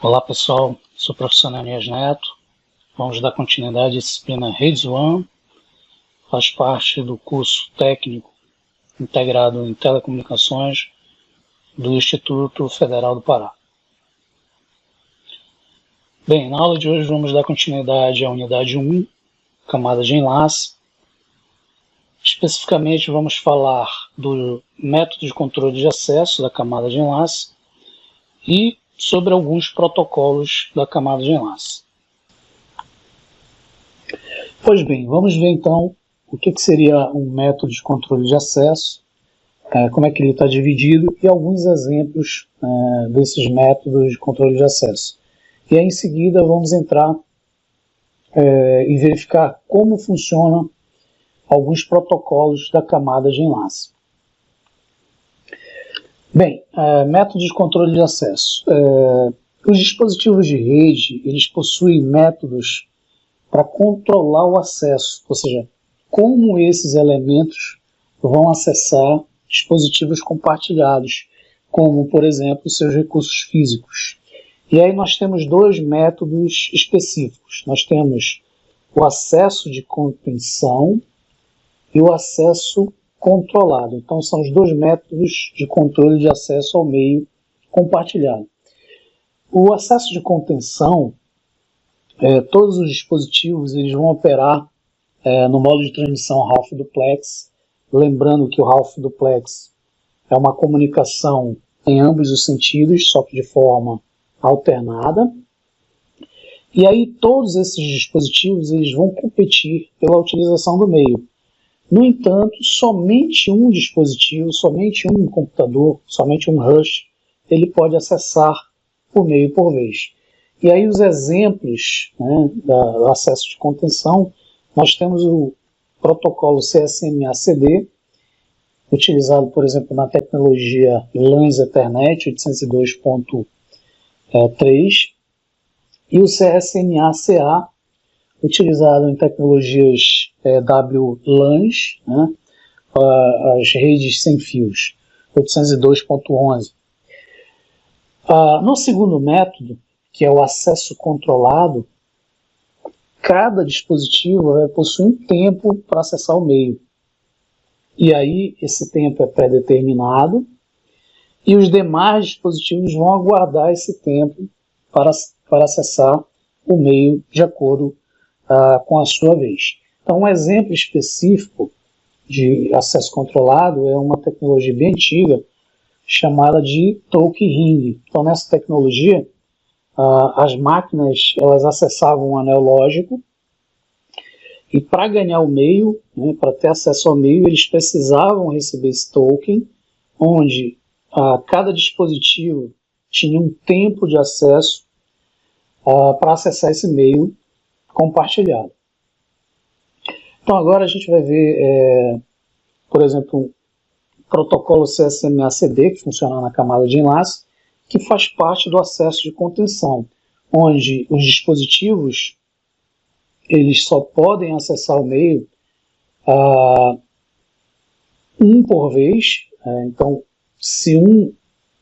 Olá pessoal, sou o professor Neemias Neto. Vamos dar continuidade à disciplina Redes One, faz parte do curso técnico integrado em telecomunicações do Instituto Federal do Pará. Bem, na aula de hoje vamos dar continuidade à unidade 1, camada de enlace. Especificamente vamos falar do método de controle de acesso da camada de enlace e sobre alguns protocolos da camada de enlace. Pois bem, vamos ver então o que seria um método de controle de acesso, como é que ele está dividido e alguns exemplos desses métodos de controle de acesso. E aí em seguida vamos entrar e verificar como funcionam alguns protocolos da camada de enlace. Bem, método de controle de acesso. Os dispositivos de rede, eles possuem métodos para controlar o acesso, ou seja, como esses elementos vão acessar dispositivos compartilhados, como, por exemplo, seus recursos físicos. E aí nós temos dois métodos específicos. Nós temos o acesso de contenção e o acesso controlado. Então são os dois métodos de controle de acesso ao meio compartilhado. O acesso de contenção, todos os dispositivos eles vão operar no modo de transmissão Half Duplex, lembrando que o Half Duplex é uma comunicação em ambos os sentidos, só que de forma alternada. E aí todos esses dispositivos eles vão competir pela utilização do meio. No entanto, somente um dispositivo, somente um computador, somente um host, ele pode acessar o meio por vez. E aí os exemplos do acesso de contenção, nós temos o protocolo CSMA-CD, utilizado, por exemplo, na tecnologia LAN Ethernet 802.3, e o CSMA-CA, utilizado em tecnologias WLANs, as redes sem fios, 802.11. No segundo método, que é o acesso controlado, cada dispositivo vai possuir um tempo para acessar o meio. E aí esse tempo é pré-determinado e os demais dispositivos vão aguardar esse tempo para acessar o meio de acordo com a sua vez. Então, um exemplo específico de acesso controlado é uma tecnologia bem antiga chamada de Token Ring. Então, nessa tecnologia, as máquinas elas acessavam um anel lógico e para ganhar o meio, para ter acesso ao meio, eles precisavam receber esse token, onde cada dispositivo tinha um tempo de acesso para acessar esse meio compartilhado. Então agora a gente vai ver, por exemplo, um protocolo CSMA-CD, que funciona na camada de enlace, que faz parte do acesso de contenção, onde os dispositivos eles só podem acessar o meio um por vez. Então, se um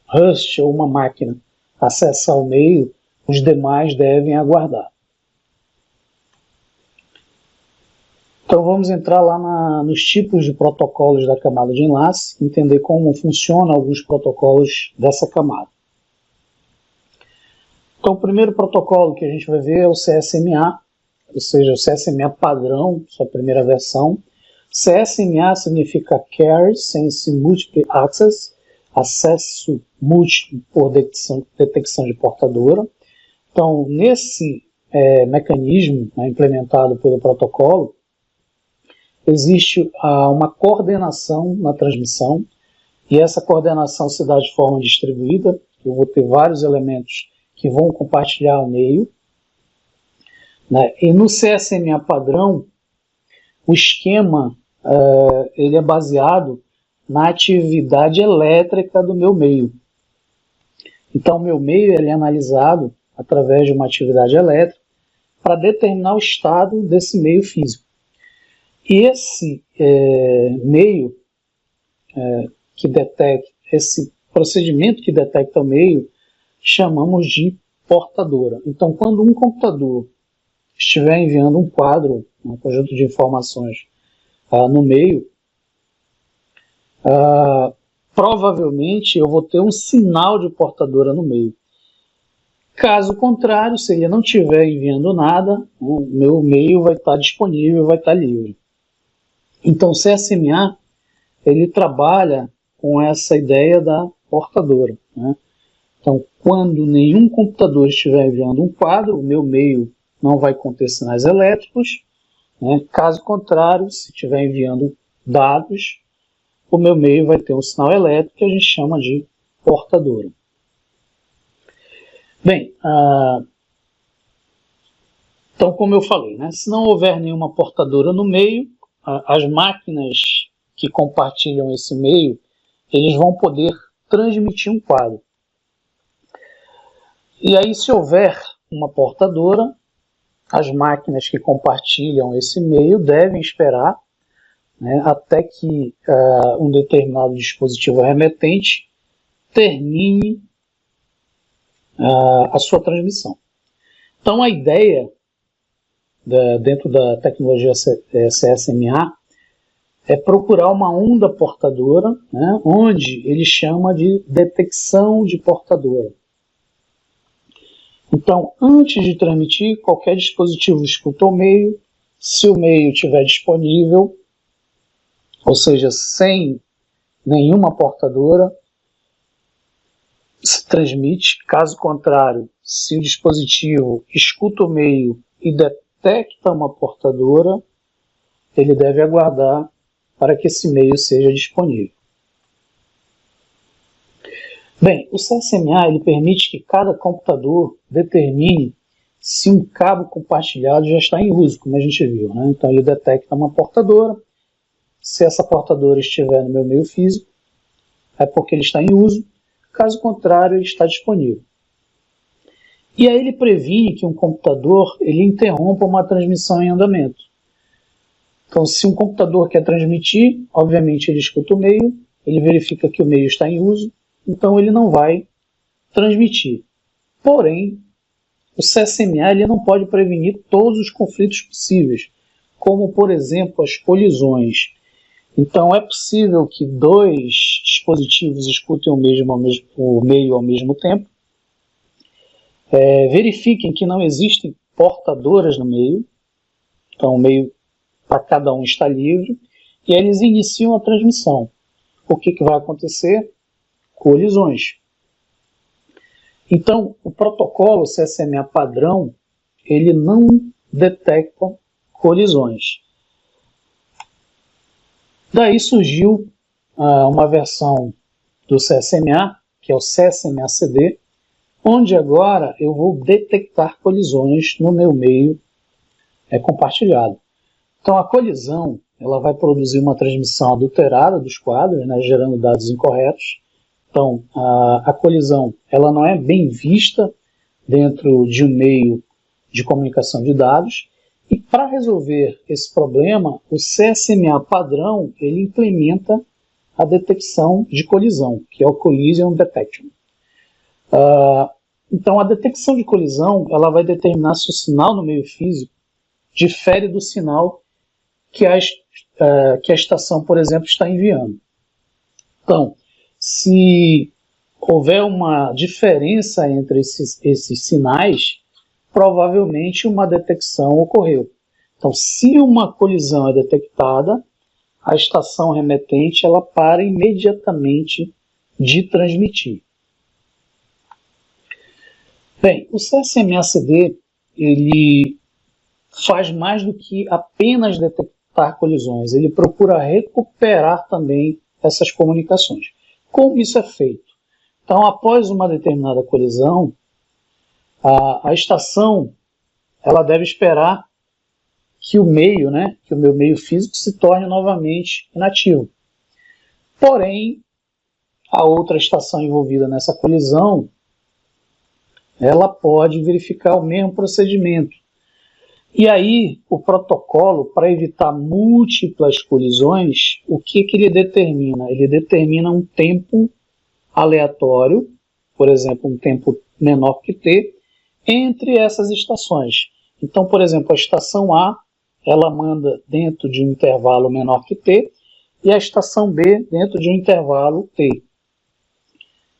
host ou uma máquina acessar o meio, os demais devem aguardar. Então vamos entrar lá nos tipos de protocolos da camada de enlace, entender como funcionam alguns protocolos dessa camada. Então o primeiro protocolo que a gente vai ver é o CSMA, ou seja, o CSMA padrão, sua primeira versão. CSMA significa Carrier Sense Multiple Access, acesso múltiplo por detecção de portadora. Então nesse mecanismo implementado pelo protocolo, existe uma coordenação na transmissão, e essa coordenação se dá de forma distribuída. Eu vou ter vários elementos que vão compartilhar o meio. E no CSMA padrão, o esquema ele é baseado na atividade elétrica do meu meio. Então, o meu meio ele é analisado através de uma atividade elétrica para determinar o estado desse meio físico. E esse meio que detecta, esse procedimento que detecta o meio, chamamos de portadora. Então, quando um computador estiver enviando um quadro, um conjunto de informações no meio, provavelmente eu vou ter um sinal de portadora no meio. Caso contrário, se ele não estiver enviando nada, o meu meio vai estar disponível, vai estar livre. Então, o CSMA ele trabalha com essa ideia da portadora, né? Então, quando nenhum computador estiver enviando um quadro, o meu meio não vai conter sinais elétricos, né? Caso contrário, se estiver enviando dados, o meu meio vai ter um sinal elétrico que a gente chama de portadora. Bem, então como eu falei, né, se não houver nenhuma portadora no meio, as máquinas que compartilham esse meio, eles vão poder transmitir um quadro. E aí, se houver uma portadora, as máquinas que compartilham esse meio devem esperar, né, até que um determinado dispositivo remetente termine a sua transmissão. Então, a ideia dentro da tecnologia CSMA é procurar uma onda portadora, né, onde ele chama de detecção de portadora. Então, antes de transmitir, qualquer dispositivo escuta o meio. Se o meio estiver disponível, ou seja, sem nenhuma portadora, se transmite. Caso contrário, se o dispositivo escuta o meio e detecta uma portadora, ele deve aguardar para que esse meio seja disponível. Bem, o CSMA ele permite que cada computador determine se um cabo compartilhado já está em uso, como a gente viu, né? Então ele detecta uma portadora. Se essa portadora estiver no meu meio físico, é porque ele está em uso. Caso contrário, ele está disponível. E aí ele previne que um computador ele interrompa uma transmissão em andamento. Então, se um computador quer transmitir, obviamente ele escuta o meio, ele verifica que o meio está em uso, então ele não vai transmitir. Porém, o CSMA ele não pode prevenir todos os conflitos possíveis, como, por exemplo, as colisões. Então, é possível que dois dispositivos escutem o meio ao mesmo tempo, verifiquem que não existem portadoras no meio, então o meio para cada um está livre, e aí eles iniciam a transmissão. O que vai acontecer? Colisões. Então, o protocolo CSMA padrão, ele não detecta colisões. Daí surgiu uma versão do CSMA, que é o CSMA-CD, onde agora eu vou detectar colisões no meu meio compartilhado. Então a colisão ela vai produzir uma transmissão adulterada dos quadros, né, gerando dados incorretos. Então a colisão ela não é bem vista dentro de um meio de comunicação de dados. E para resolver esse problema, o CSMA padrão ele implementa a detecção de colisão, que é o Collision Detection. Então a detecção de colisão ela vai determinar se o sinal no meio físico difere do sinal que a estação, por exemplo, está enviando. Então, se houver uma diferença entre esses sinais, provavelmente uma detecção ocorreu. Então, se uma colisão é detectada, a estação remetente ela para imediatamente de transmitir. Bem, o CSMA-CD ele faz mais do que apenas detectar colisões, ele procura recuperar também essas comunicações. Como isso é feito? Então, após uma determinada colisão, a estação ela deve esperar que o meio, né, que o meu meio físico se torne novamente inativo. Porém, a outra estação envolvida nessa colisão, ela pode verificar o mesmo procedimento. E aí, o protocolo, para evitar múltiplas colisões, o que ele determina? Ele determina um tempo aleatório, por exemplo, um tempo menor que t, entre essas estações. Então, por exemplo, a estação A, ela manda dentro de um intervalo menor que t, e a estação B dentro de um intervalo t.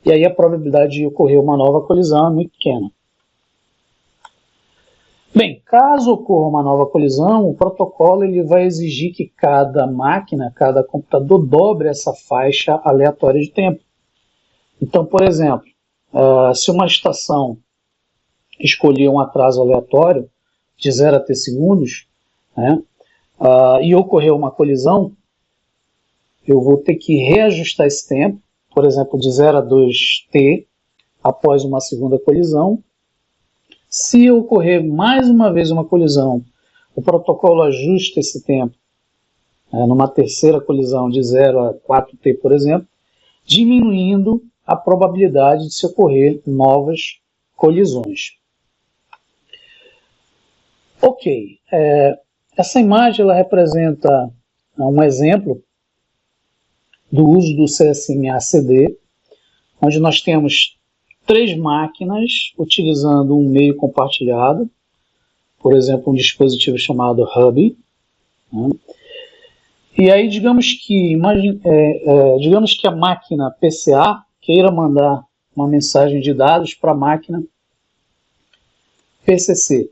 E aí a probabilidade de ocorrer uma nova colisão é muito pequena. Bem, caso ocorra uma nova colisão, o protocolo ele vai exigir que cada máquina, cada computador dobre essa faixa aleatória de tempo. Então, por exemplo, se uma estação escolher um atraso aleatório de 0 a t segundos, né, e ocorrer uma colisão, eu vou ter que reajustar esse tempo, por exemplo, de 0 a 2t, após uma segunda colisão. Se ocorrer mais uma vez uma colisão, o protocolo ajusta esse tempo numa terceira colisão de 0 a 4t, por exemplo, diminuindo a probabilidade de se ocorrer novas colisões. Ok, essa imagem ela representa um exemplo do uso do CSMA-CD, onde nós temos 3 máquinas utilizando um meio compartilhado, por exemplo, um dispositivo chamado Hub. Né? E aí, digamos que a máquina PCA queira mandar uma mensagem de dados para a máquina PCC.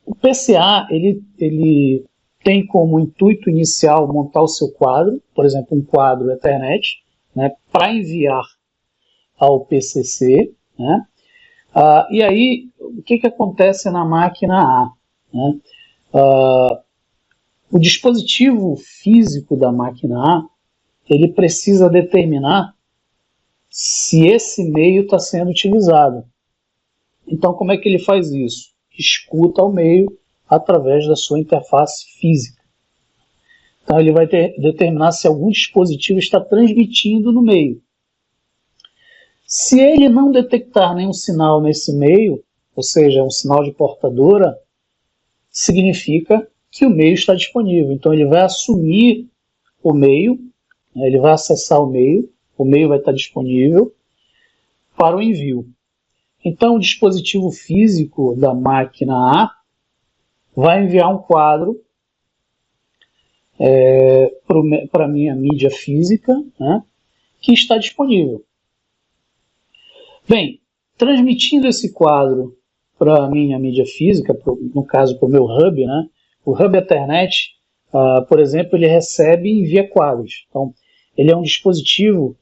O PCA ele tem como intuito inicial montar o seu quadro, por exemplo, um quadro Ethernet, né, para enviar ao PCC, né? E aí, o que acontece na máquina A? Né? O dispositivo físico da máquina A, ele precisa determinar se esse meio está sendo utilizado. Então, como é que ele faz isso? Escuta o meio através da sua interface física. Então, ele vai determinar se algum dispositivo está transmitindo no meio. Se ele não detectar nenhum sinal nesse meio, ou seja, um sinal de portadora, significa que o meio está disponível. Então ele vai assumir o meio, ele vai acessar o meio vai estar disponível para o envio. Então o dispositivo físico da máquina A vai enviar um quadro para a minha mídia física, né, que está disponível. Bem, transmitindo esse quadro para a minha mídia física, no caso para o meu hub, né? O hub Ethernet, por exemplo, ele recebe e envia quadros. Então, ele é um dispositivo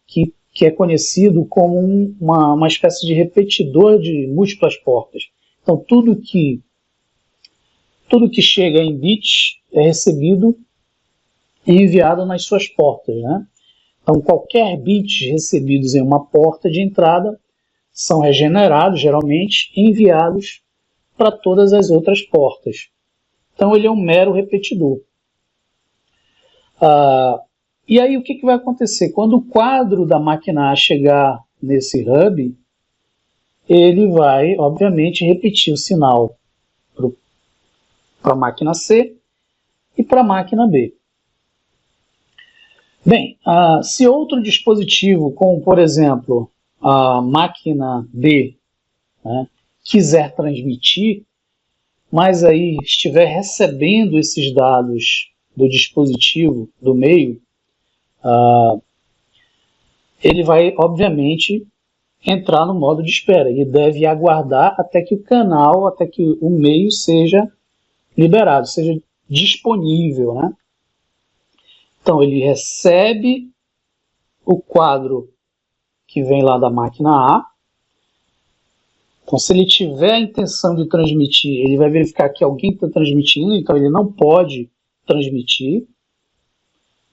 que é conhecido como uma espécie de repetidor de múltiplas portas. Então, tudo que chega em bits é recebido e enviado nas suas portas, né? Então, qualquer bits recebidos em uma porta de entrada são regenerados, geralmente, e enviados para todas as outras portas. Então, ele é um mero repetidor. E aí, o que vai acontecer? Quando o quadro da máquina A chegar nesse hub, ele vai, obviamente, repetir o sinal para a máquina C e para a máquina B. Bem, se outro dispositivo, como por exemplo a máquina D, né, quiser transmitir, mas aí estiver recebendo esses dados do dispositivo do meio, ele vai obviamente entrar no modo de espera. Ele deve aguardar até que o canal, até que o meio seja liberado, seja disponível, né? Então, ele recebe o quadro que vem lá da máquina A. Então, se ele tiver a intenção de transmitir, ele vai verificar que alguém está transmitindo, então ele não pode transmitir.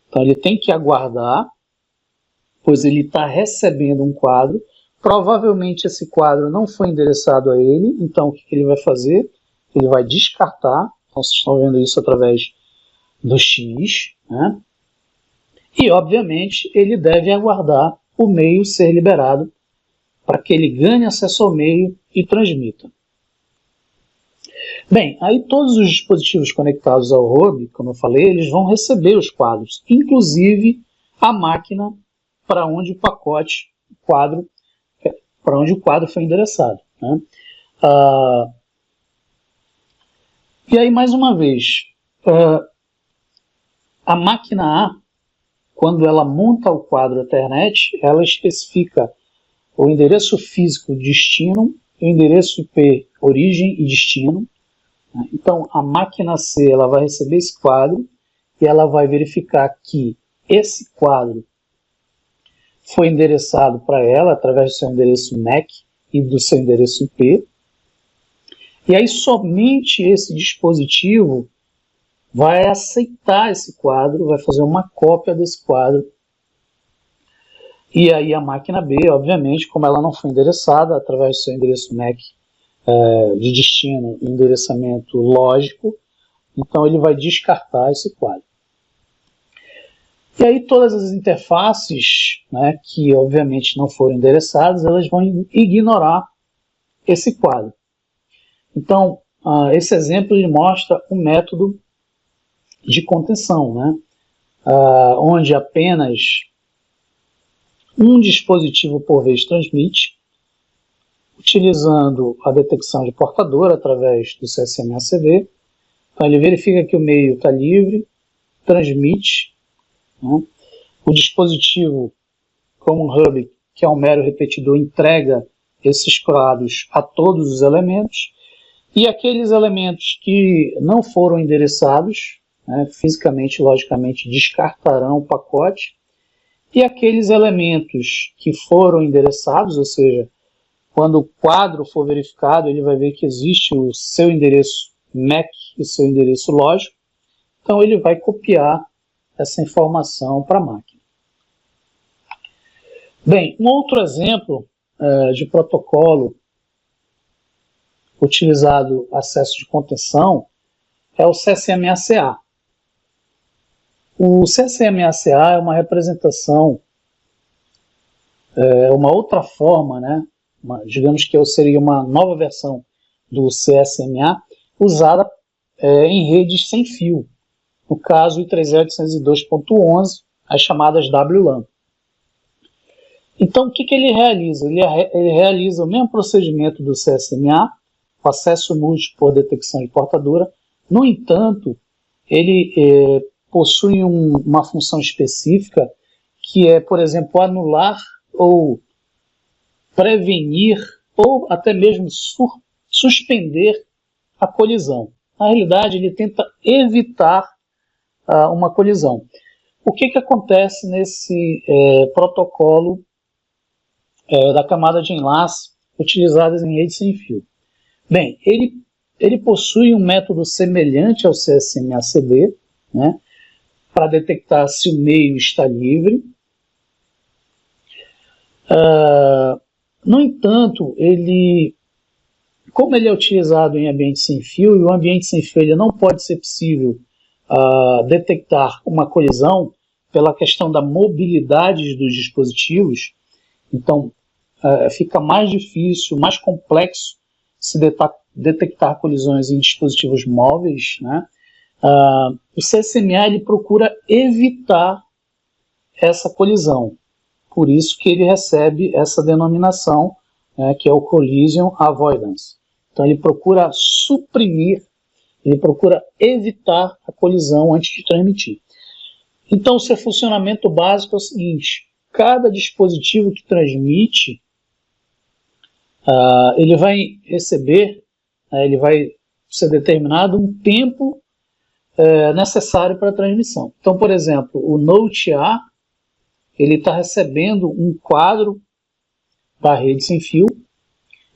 Então, ele tem que aguardar, pois ele está recebendo um quadro. Provavelmente esse quadro não foi endereçado a ele, então o que ele vai fazer? Ele vai descartar. Então, vocês estão vendo isso através do X, né? E, obviamente, ele deve aguardar o meio ser liberado para que ele ganhe acesso ao meio e transmita. Bem, aí todos os dispositivos conectados ao hub, como eu falei, eles vão receber os quadros, inclusive a máquina para onde o quadro para onde o quadro foi endereçado, né? E aí, mais uma vez, a máquina A, quando ela monta o quadro Ethernet, ela especifica o endereço físico destino, o endereço IP origem e destino. Então, a máquina C ela vai receber esse quadro e ela vai verificar que esse quadro foi endereçado para ela através do seu endereço MAC e do seu endereço IP. E aí somente esse dispositivo vai aceitar esse quadro, vai fazer uma cópia desse quadro. E aí a máquina B, obviamente, como ela não foi endereçada através do seu endereço MAC de destino e endereçamento lógico, então ele vai descartar esse quadro. E aí todas as interfaces, né, que obviamente não foram endereçadas, elas vão ignorar esse quadro. Então, esse exemplo ele mostra um método de contenção, né, onde apenas um dispositivo por vez transmite, utilizando a detecção de portador através do CSMA/CV. Então ele verifica que o meio está livre, transmite, né? O dispositivo, como um hub, que é um mero repetidor, entrega esses quadros a todos os elementos, e aqueles elementos que não foram endereçados, né, fisicamente, logicamente, descartarão o pacote, e aqueles elementos que foram endereçados, ou seja, quando o quadro for verificado, ele vai ver que existe o seu endereço MAC e o seu endereço lógico, então ele vai copiar essa informação para a máquina. Bem, um outro exemplo de protocolo utilizado acesso de contenção é o CSMA/CA. O CSMA/CA é uma representação, uma outra forma, né, digamos que seria uma nova versão do CSMA usada em redes sem fio. No caso, o I3E802.11, as chamadas WLAN. Então, o que ele realiza? Ele realiza o mesmo procedimento do CSMA, o acesso múltiplo por detecção de portadora. No entanto, ele possui uma função específica que é, por exemplo, anular ou prevenir ou até mesmo suspender a colisão. Na realidade, ele tenta evitar uma colisão. O que acontece nesse protocolo da camada de enlace utilizadas em rede sem fio? Bem, ele possui um método semelhante ao CSMA/CD, né, para detectar se o meio está livre. No entanto, como ele é utilizado em ambiente sem fio, e o ambiente sem fio ele não pode ser possível detectar uma colisão pela questão da mobilidade dos dispositivos, então fica mais difícil, mais complexo se detectar colisões em dispositivos móveis, né? O CSMA ele procura evitar essa colisão, por isso que ele recebe essa denominação, né, que é o Collision Avoidance. Então ele procura suprimir, ele procura evitar a colisão antes de transmitir. Então o seu funcionamento básico é o seguinte: cada dispositivo que transmite, ele vai receber, ele vai ser determinado um tempo necessário para a transmissão. Então, por exemplo, o Note A, ele está recebendo um quadro da rede sem fio,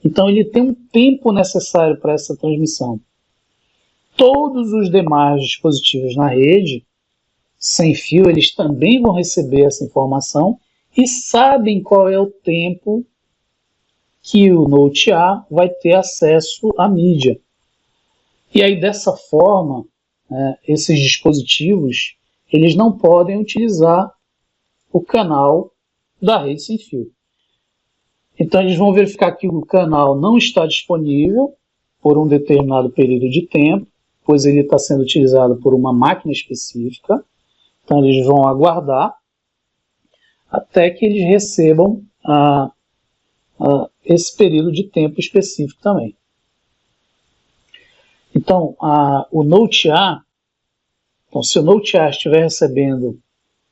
então ele tem um tempo necessário para essa transmissão. Todos os demais dispositivos na rede sem fio, eles também vão receber essa informação e sabem qual é o tempo que o Note A vai ter acesso à mídia. E aí, dessa forma, esses dispositivos, eles não podem utilizar o canal da rede sem fio. Então, eles vão verificar que o canal não está disponível por um determinado período de tempo, pois ele está sendo utilizado por uma máquina específica. Então, eles vão aguardar até que eles recebam esse período de tempo específico também. Então, o Note A, então, se o Note A estiver recebendo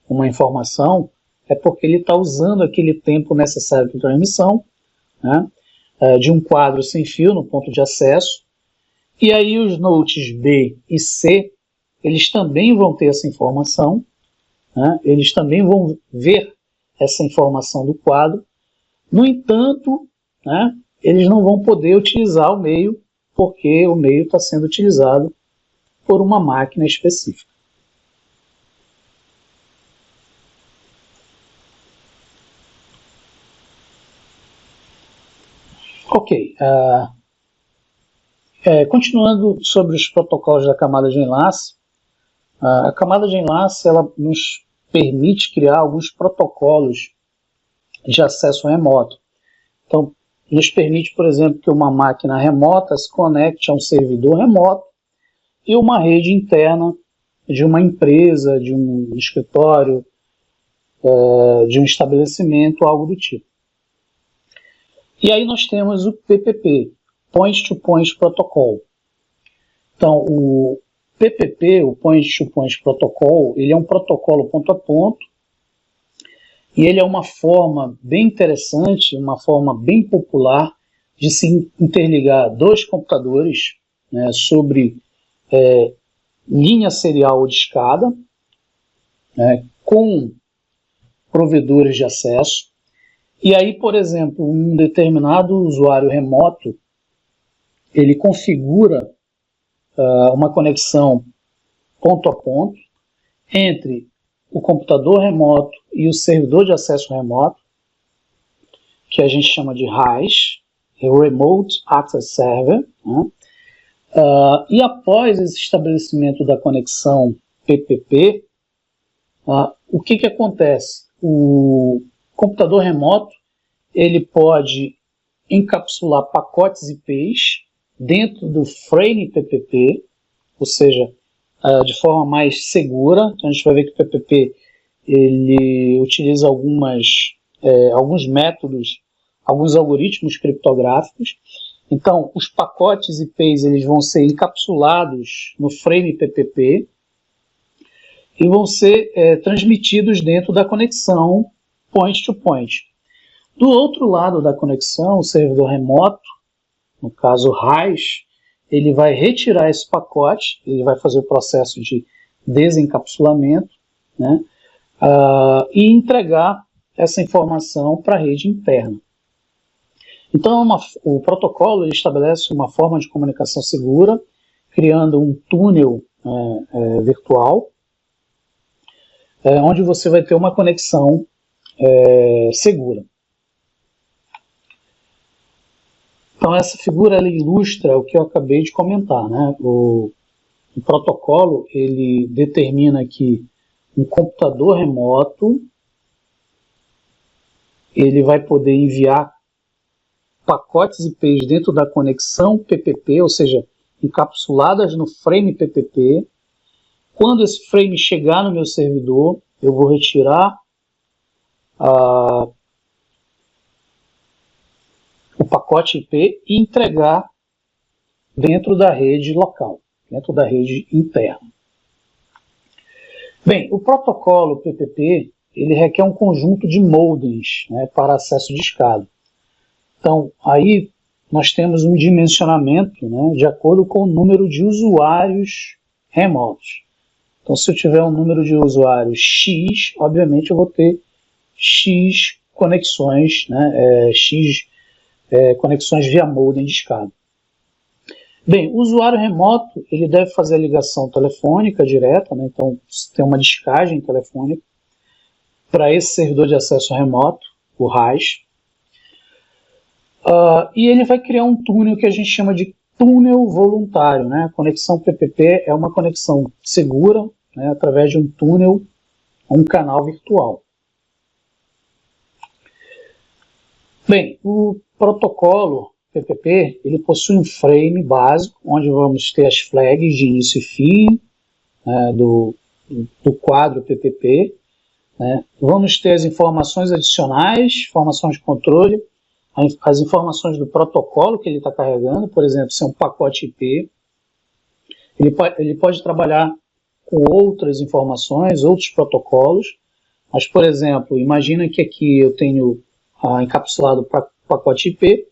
uma informação, é porque ele está usando aquele tempo necessário para a transmissão, né, de um quadro sem fio no ponto de acesso, e aí os notes B e C, eles também vão ter essa informação, né, eles também vão ver essa informação do quadro. No entanto, né, eles não vão poder utilizar o meio, porque o meio está sendo utilizado por uma máquina específica. Ok, continuando sobre os protocolos da camada de enlace, a camada de enlace ela nos permite criar alguns protocolos de acesso remoto. Então, nos permite, por exemplo, que uma máquina remota se conecte a um servidor remoto e uma rede interna de uma empresa, de um escritório, de um estabelecimento, algo do tipo. E aí nós temos o PPP, Point-to-Point Protocol. Então, o PPP, o Point-to-Point Protocol, ele é um protocolo ponto a ponto, e ele é uma forma bem interessante, uma forma bem popular de se interligar dois computadores, né, sobre linha serial ou de escada, né, com provedores de acesso. E aí, por exemplo, um determinado usuário remoto, ele configura uma conexão ponto a ponto entre o computador remoto e o servidor de acesso remoto, que a gente chama de RAS, Remote Access Server, né? E após esse estabelecimento da conexão PPP, o que acontece? O computador remoto ele pode encapsular pacotes IPs dentro do frame PPP, ou seja, de forma mais segura. Então a gente vai ver que o PPP ele utiliza alguns métodos, alguns algoritmos criptográficos. Então os pacotes IPs eles vão ser encapsulados no frame PPP e vão ser transmitidos dentro da conexão point-to-point. Do outro lado da conexão, o servidor remoto, no caso RAS, ele vai retirar esse pacote, ele vai fazer o processo de desencapsulamento, né, e entregar essa informação para a rede interna. Então, o protocolo ele estabelece uma forma de comunicação segura, criando um túnel virtual, onde você vai ter uma conexão segura. Então essa figura ela ilustra o que eu acabei de comentar, né? O protocolo ele determina que um computador remoto ele vai poder enviar pacotes IPs dentro da conexão PPP, ou seja, encapsuladas no frame PPP. Quando esse frame chegar no meu servidor, eu vou retirar o pacote IP e entregar dentro da rede local, dentro da rede interna. Bem, o protocolo PPP ele requer um conjunto de modems, né, para acesso de escada. Então, aí nós temos um dimensionamento, né, de acordo com o número de usuários remotos. Então, se eu tiver um número de usuários X, obviamente eu vou ter X conexões, né, conexões via modem de escada. Bem, o usuário remoto ele deve fazer a ligação telefônica direta, né, então tem uma descagem telefônica para esse servidor de acesso remoto, o RAS, e ele vai criar um túnel que a gente chama de túnel voluntário, né? A conexão PPP é uma conexão segura, né, através de um túnel, um canal virtual. Bem, o protocolo PPP ele possui um frame básico, onde vamos ter as flags de início e fim, né, do quadro PPP. Né? Vamos ter as informações adicionais, informações de controle, as informações do protocolo que ele está carregando, por exemplo, se é um pacote IP, ele pode trabalhar com outras informações, outros protocolos, mas, por exemplo, imagina que aqui eu tenho encapsulado o pacote IP,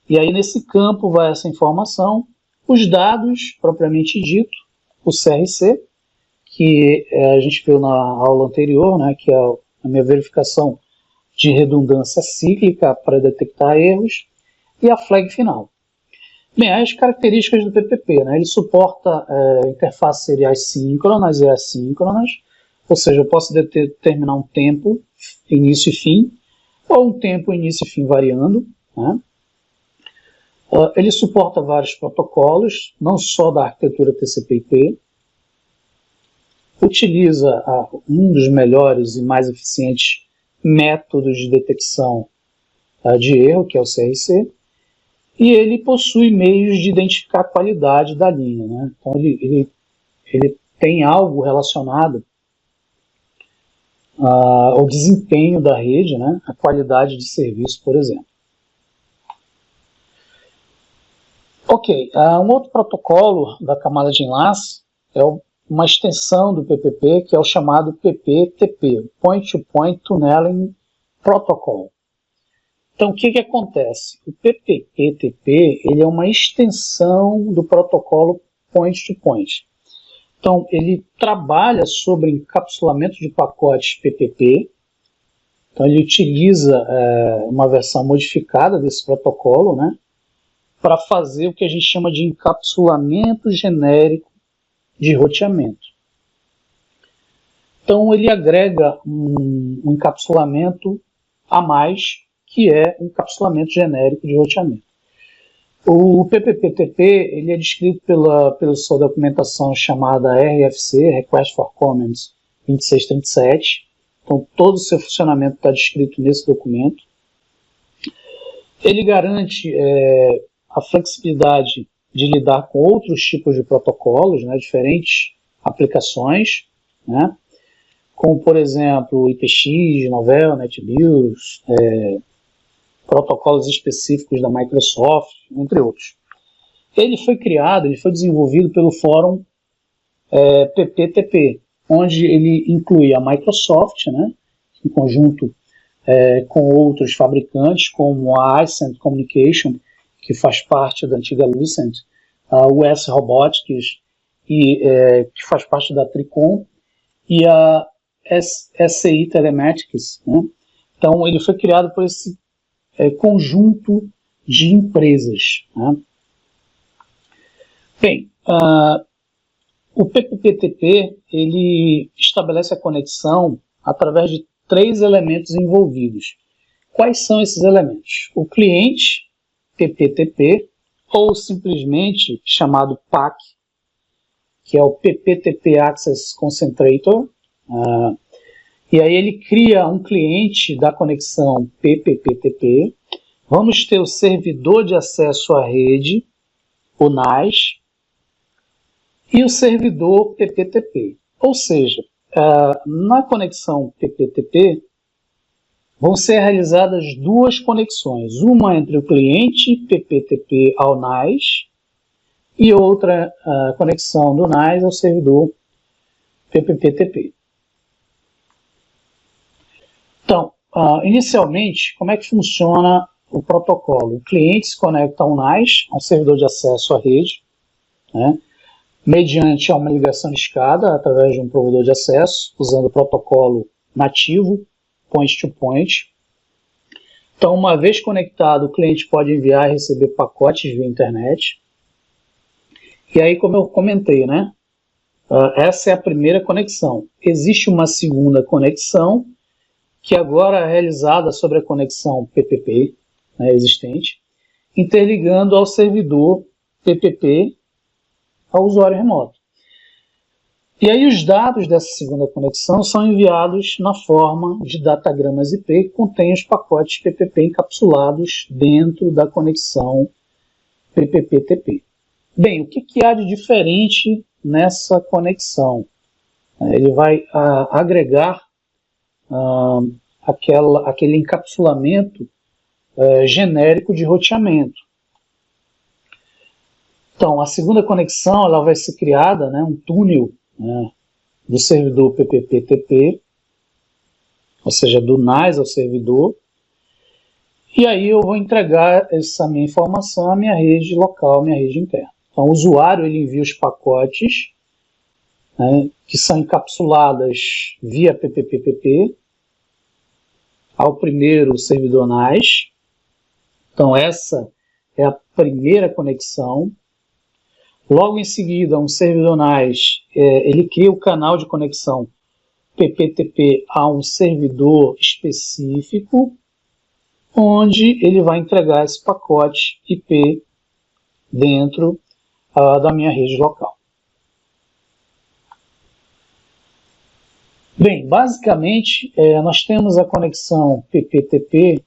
e aí nesse campo vai essa informação, os dados propriamente dito, o CRC, que a gente viu na aula anterior, né, que é a minha verificação de redundância cíclica para detectar erros, e a flag final. Bem, as características do PPP, né, ele suporta interfaces seriais síncronas e assíncronas, ou seja, eu posso determinar um tempo, início e fim, ou um tempo, início e fim variando, né. Ele suporta vários protocolos, não só da arquitetura TCP/IP, utiliza um dos melhores e mais eficientes métodos de detecção de erro, que é o CRC, e ele possui meios de identificar a qualidade da linha, né? Então ele tem algo relacionado ao desempenho da rede, né? A qualidade de serviço, por exemplo. Ok, um outro protocolo da camada de enlace é uma extensão do PPP, que é o chamado PPTP, Point-to-Point Tunneling Protocol. Então, o que acontece? O PPTP ele é uma extensão do protocolo Point-to-Point. Então, ele trabalha sobre encapsulamento de pacotes PPP. Então, ele utiliza uma versão modificada desse protocolo, né, para fazer o que a gente chama de encapsulamento genérico de roteamento. Então, ele agrega um encapsulamento a mais, que é um encapsulamento genérico de roteamento. O PPTP ele é descrito pela sua documentação chamada RFC, Request for Comments 2637. Então, todo o seu funcionamento está descrito nesse documento. Ele garante a flexibilidade de lidar com outros tipos de protocolos, né, diferentes aplicações, né, como, por exemplo, IPX, Novell, NetBIOS, protocolos específicos da Microsoft, entre outros. Ele foi desenvolvido pelo fórum PPTP, onde ele inclui a Microsoft, né, em conjunto com outros fabricantes, como a Icent Communication, que faz parte da antiga Lucent, a US Robotics, que faz parte da Tricom, e a SCI Telematics, né? Então, ele foi criado por esse conjunto de empresas, né? Bem, o PPTP ele estabelece a conexão através de 3 elementos envolvidos. Quais são esses elementos? O cliente, PPTP, ou simplesmente chamado PAC, que é o PPTP Access Concentrator, e aí ele cria um cliente da conexão PPTP. Vamos ter o servidor de acesso à rede, o NAS, e o servidor PPTP. Ou seja, na conexão PPTP, vão ser realizadas 2 conexões, uma entre o cliente PPTP ao NAS e outra conexão do NAS ao servidor PPTP. Então, inicialmente, como é que funciona o protocolo? O cliente se conecta ao NAS, a um servidor de acesso à rede, né, mediante uma ligação de escada através de um provedor de acesso, usando o protocolo nativo, point-to-point. Então, uma vez conectado, o cliente pode enviar e receber pacotes via internet. E aí, como eu comentei, né, essa é a primeira conexão. Existe uma segunda conexão, que agora é realizada sobre a conexão PPP, né, existente, interligando ao servidor PPP ao usuário remoto. E aí os dados dessa segunda conexão são enviados na forma de datagramas IP que contém os pacotes PPP encapsulados dentro da conexão PPTP. Bem, o que há de diferente nessa conexão? Ele vai agregar aquele encapsulamento genérico de roteamento. Então, a segunda conexão ela vai ser criada, né, um túnel, né, do servidor PPPTP, ou seja, do NAS ao servidor, e aí eu vou entregar essa minha informação à minha rede local, à minha rede interna. Então, o usuário ele envia os pacotes, né, que são encapsuladas via PPPTP ao primeiro servidor NAS. Então, essa é a primeira conexão. Logo em seguida, um servidor NAS, ele cria o canal de conexão PPTP a um servidor específico, onde ele vai entregar esse pacote IP dentro da minha rede local. Bem, basicamente, nós temos a conexão PPTP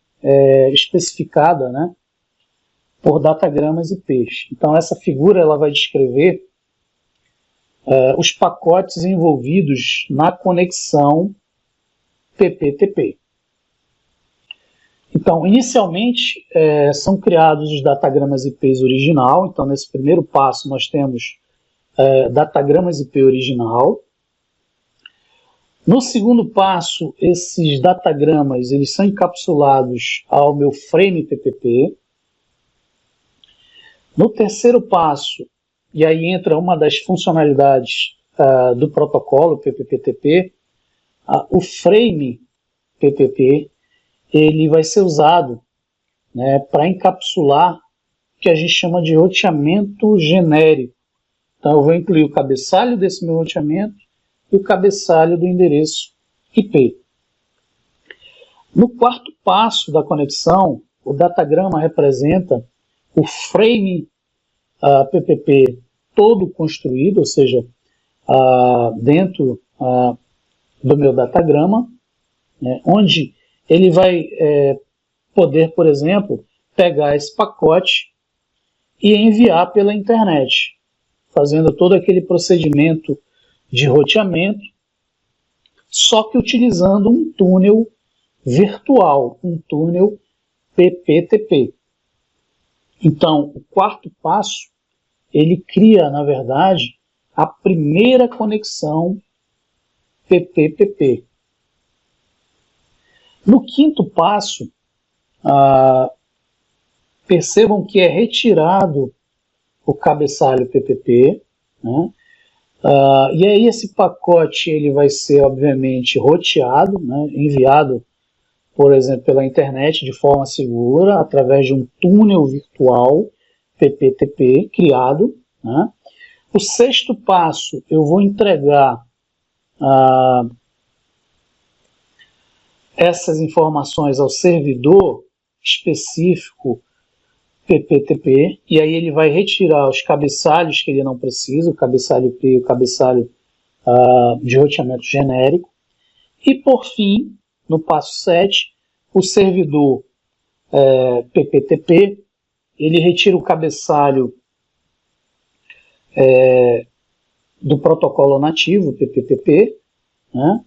especificada, né, por datagramas IPs. Então, essa figura ela vai descrever os pacotes envolvidos na conexão PPTP. Então, inicialmente, são criados os datagramas IPs original. Então, nesse primeiro passo, nós temos datagramas IP original. No segundo passo, esses datagramas eles são encapsulados ao meu frame PPP. No terceiro passo, e aí entra uma das funcionalidades do protocolo PPPTP, o frame PPP ele vai ser usado, né, para encapsular o que a gente chama de roteamento genérico. Então eu vou incluir o cabeçalho desse meu roteamento e o cabeçalho do endereço IP. No quarto passo da conexão, o datagrama representa o frame PPP todo construído, ou seja, dentro do meu datagrama, né, onde ele vai poder, por exemplo, pegar esse pacote e enviar pela internet, fazendo todo aquele procedimento de roteamento, só que utilizando um túnel virtual, um túnel PPTP. Então, o quarto passo, ele cria, na verdade, a primeira conexão PPTP. No quinto passo, percebam que é retirado o cabeçalho PPP, né? E aí esse pacote ele vai ser, obviamente, roteado, né? Enviado, por exemplo, pela internet de forma segura, através de um túnel virtual PPTP criado, né? O sexto passo, eu vou entregar essas informações ao servidor específico PPTP, e aí ele vai retirar os cabeçalhos que ele não precisa, o cabeçalho IP e o cabeçalho de roteamento genérico. E por fim, no passo 7, o servidor PPTP, ele retira o cabeçalho do protocolo nativo PPTP, né,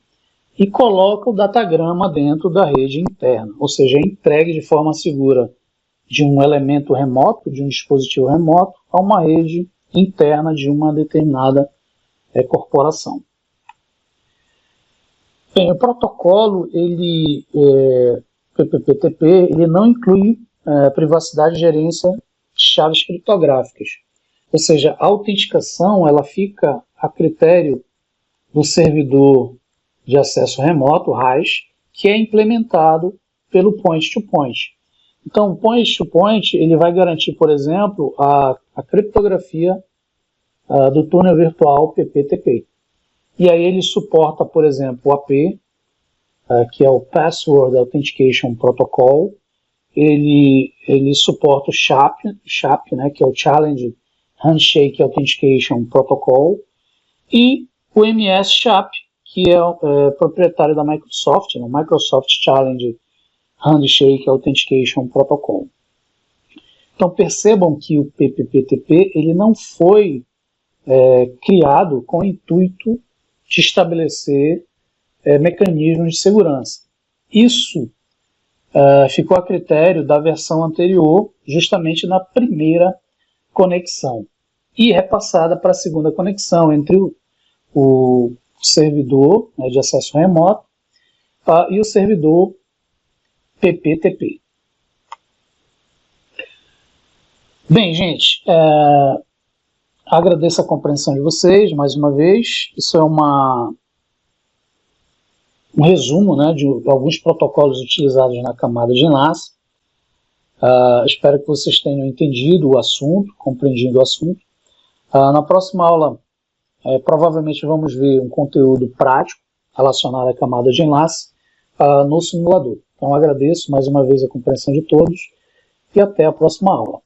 e coloca o datagrama dentro da rede interna, ou seja, é entregue de forma segura de um elemento remoto, de um dispositivo remoto, a uma rede interna de uma determinada corporação. Bem, o protocolo, PPTP, ele não inclui privacidade e gerência de chaves criptográficas. Ou seja, a autenticação ela fica a critério do servidor de acesso remoto, RAS, que é implementado pelo point-to-point. Então, o point-to-point ele vai garantir, por exemplo, a criptografia do túnel virtual PPTP. E aí ele suporta, por exemplo, o AP, que é o Password Authentication Protocol. Ele suporta o SHAP, né, que é o Challenge Handshake Authentication Protocol, e o MS-SHAP, que é proprietário da Microsoft, né, o Microsoft Challenge Handshake Authentication Protocol. Então percebam que o PPPTP ele não foi criado com o intuito de estabelecer mecanismos de segurança. Isso ficou a critério da versão anterior, justamente na primeira conexão, e repassada para a segunda conexão entre o servidor, né, de acesso remoto e o servidor PPTP. Bem, gente, agradeço a compreensão de vocês mais uma vez. Isso é um resumo, né, de alguns protocolos utilizados na camada de enlace. Espero que vocês tenham entendido o assunto, compreendido o assunto. Na próxima aula, provavelmente vamos ver um conteúdo prático relacionado à camada de enlace no simulador. Então agradeço mais uma vez a compreensão de todos e até a próxima aula.